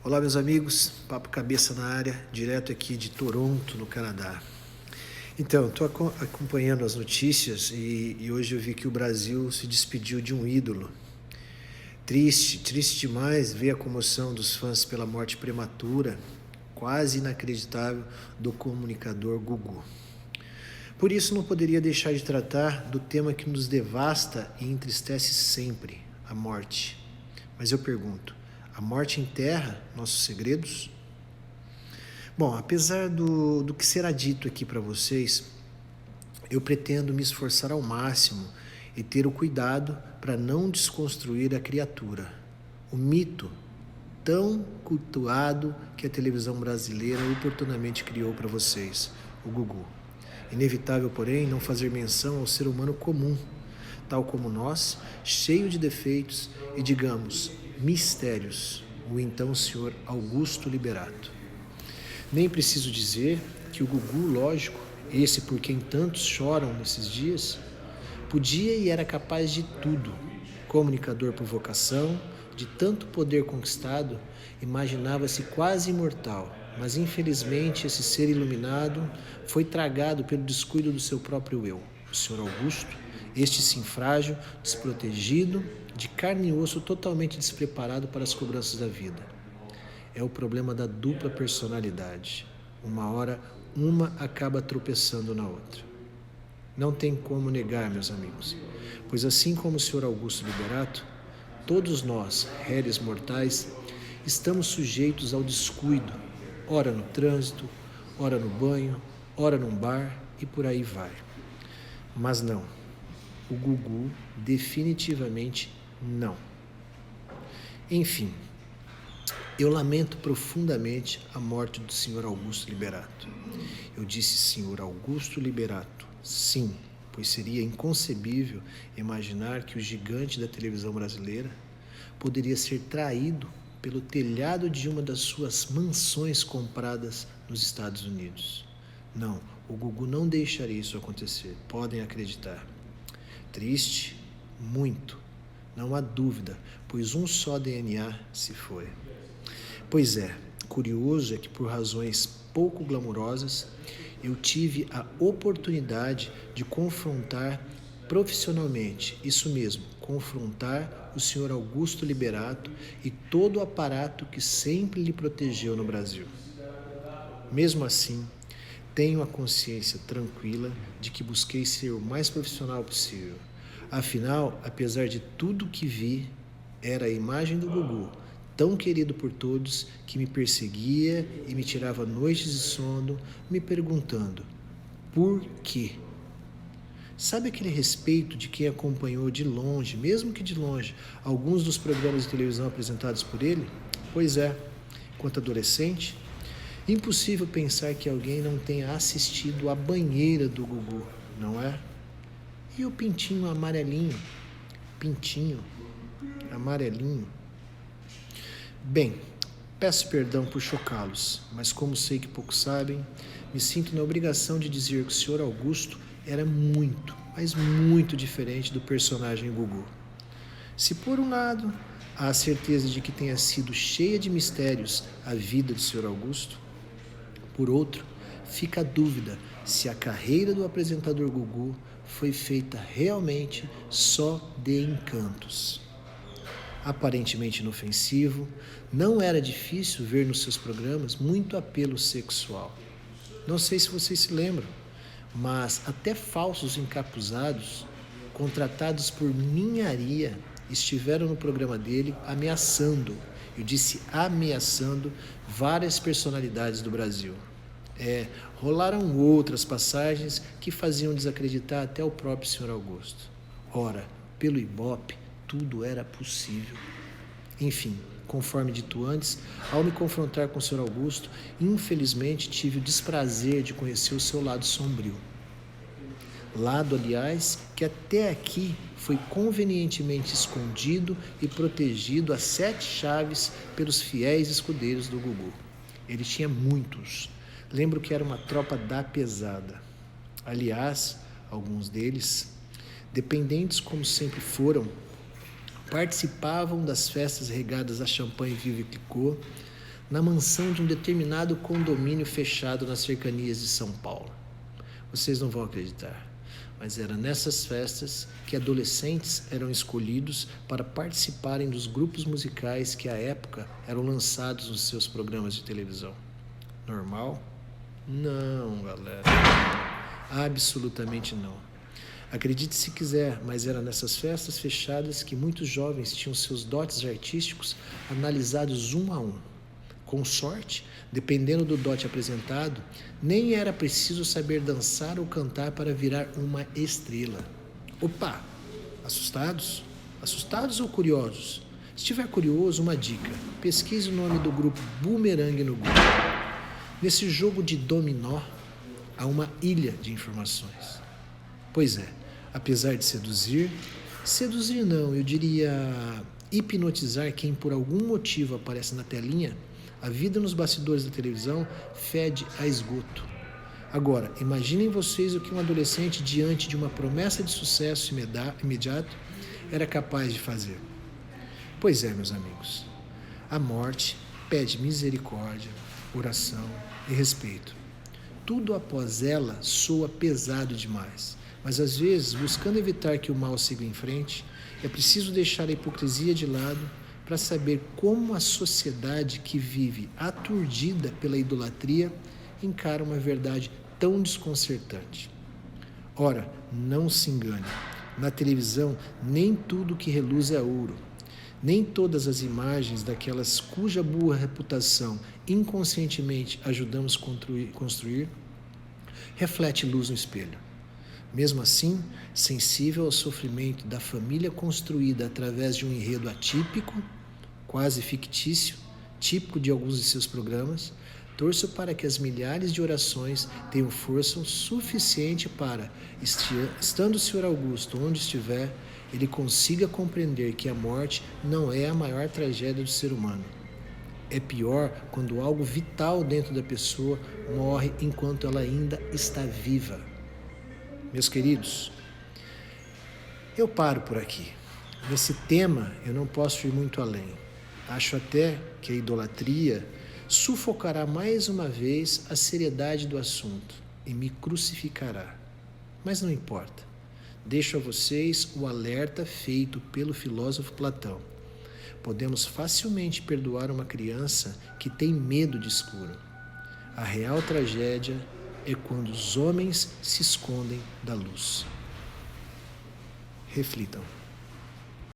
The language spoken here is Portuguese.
Olá, meus amigos, Papo Cabeça na área, direto aqui de Toronto, no Canadá. Então, estou acompanhando as notícias e hoje eu vi que o Brasil se despediu de um ídolo. Triste demais ver a comoção dos fãs pela morte prematura, quase inacreditável, do comunicador Gugu. Por isso, não poderia deixar de tratar do tema que nos devasta e entristece sempre, a morte. Mas eu pergunto, a morte enterra nossos segredos? Bom, apesar do que será dito aqui para vocês, eu pretendo me esforçar ao máximo e ter o cuidado para não desconstruir a criatura, o mito tão cultuado que a televisão brasileira oportunamente criou para vocês, o Gugu. Inevitável, porém, não fazer menção ao ser humano comum, tal como nós, cheio de defeitos e, digamos, mistérios, o então senhor Augusto Liberato. Nem preciso dizer que o Gugu, lógico, esse por quem tantos choram nesses dias, podia e era capaz de tudo. Comunicador por vocação, de tanto poder conquistado, imaginava-se quase imortal, mas infelizmente esse ser iluminado foi tragado pelo descuido do seu próprio eu, o senhor Augusto, este sim frágil, desprotegido, de carne e osso, totalmente despreparado para as cobranças da vida. É o problema da dupla personalidade. Uma hora, uma acaba tropeçando na outra. Não tem como negar, meus amigos, pois assim como o senhor Augusto Liberato, todos nós, réis mortais, estamos sujeitos ao descuido, ora no trânsito, ora no banho, ora num bar e por aí vai. Mas não, o Gugu definitivamente não. Enfim, eu lamento profundamente a morte do senhor Augusto Liberato. Eu disse senhor Augusto Liberato, sim, pois seria inconcebível imaginar que o gigante da televisão brasileira poderia ser traído pelo telhado de uma das suas mansões compradas nos Estados Unidos. Não, o Gugu não deixaria isso acontecer, podem acreditar. Triste, muito, não há dúvida, pois um só DNA se foi. Pois é, curioso é que por razões pouco glamourosas, eu tive a oportunidade de confrontar profissionalmente, isso mesmo, confrontar o senhor Augusto Liberato e todo o aparato que sempre lhe protegeu no Brasil. Mesmo assim, tenho a consciência tranquila de que busquei ser o mais profissional possível. Afinal, apesar de tudo que vi, era a imagem do Gugu, tão querido por todos, que me perseguia e me tirava noites de sono, me perguntando, por quê? Sabe aquele respeito de quem acompanhou de longe, mesmo que de longe, alguns dos programas de televisão apresentados por ele? Pois é, enquanto adolescente, impossível pensar que alguém não tenha assistido à banheira do Gugu, não é? E o pintinho amarelinho? Pintinho amarelinho? Bem, peço perdão por chocá-los, mas como sei que poucos sabem, me sinto na obrigação de dizer que o senhor Augusto era muito, mas muito diferente do personagem Gugu. Se por um lado há a certeza de que tenha sido cheia de mistérios a vida do senhor Augusto, por outro, fica a dúvida se a carreira do apresentador Gugu foi feita realmente só de encantos. Aparentemente inofensivo, não era difícil ver nos seus programas muito apelo sexual. Não sei se vocês se lembram, mas até falsos encapuzados, contratados por ninharia, estiveram no programa dele ameaçando, eu disse ameaçando, várias personalidades do Brasil. Rolaram outras passagens que faziam desacreditar até o próprio senhor Augusto. Ora, pelo Ibope, tudo era possível. Enfim, conforme dito antes, ao me confrontar com o senhor Augusto, infelizmente tive o desprazer de conhecer o seu lado sombrio. Lado, aliás, que até aqui foi convenientemente escondido e protegido a 7 chaves pelos fiéis escudeiros do Gugu. Ele tinha muitos. Lembro que era uma tropa da pesada. Aliás, alguns deles, dependentes como sempre foram, participavam das festas regadas a champanhe Vive Clicquot, na mansão de um determinado condomínio fechado nas cercanias de São Paulo. Vocês não vão acreditar, mas era nessas festas que adolescentes eram escolhidos para participarem dos grupos musicais que à época eram lançados nos seus programas de televisão. Normal? Não, galera. Absolutamente não. Acredite se quiser, mas era nessas festas fechadas que muitos jovens tinham seus dotes artísticos analisados um a um. Com sorte, dependendo do dote apresentado, nem era preciso saber dançar ou cantar para virar uma estrela. Opa! Assustados? Assustados ou curiosos? Se estiver curioso, uma dica: pesquise o nome do grupo Boomerang no Google. Nesse jogo de dominó, há uma ilha de informações. Pois é, apesar de seduzir não, eu diria hipnotizar quem por algum motivo aparece na telinha, a vida nos bastidores da televisão fede a esgoto. Agora, imaginem vocês o que um adolescente diante de uma promessa de sucesso imediato era capaz de fazer. Pois é, meus amigos, a morte pede misericórdia, oração e respeito. Tudo após ela soa pesado demais, mas às vezes, buscando evitar que o mal siga em frente, é preciso deixar a hipocrisia de lado para saber como a sociedade que vive aturdida pela idolatria encara uma verdade tão desconcertante. Ora, não se engane, na televisão nem tudo que reluz é ouro. Nem todas as imagens daquelas cuja boa reputação inconscientemente ajudamos construir reflete luz no espelho. Mesmo assim, sensível ao sofrimento da família construída através de um enredo atípico, quase fictício, típico de alguns de seus programas, torço para que as milhares de orações tenham força suficiente para, estando o Sr. Augusto onde estiver, ele consiga compreender que a morte não é a maior tragédia do ser humano. É pior quando algo vital dentro da pessoa morre enquanto ela ainda está viva. Meus queridos, eu paro por aqui. Nesse tema eu não posso ir muito além. Acho até que a idolatria sufocará mais uma vez a seriedade do assunto e me crucificará. Mas não importa. Deixo a vocês o alerta feito pelo filósofo Platão. Podemos facilmente perdoar uma criança que tem medo de escuro. A real tragédia é quando os homens se escondem da luz. Reflitam.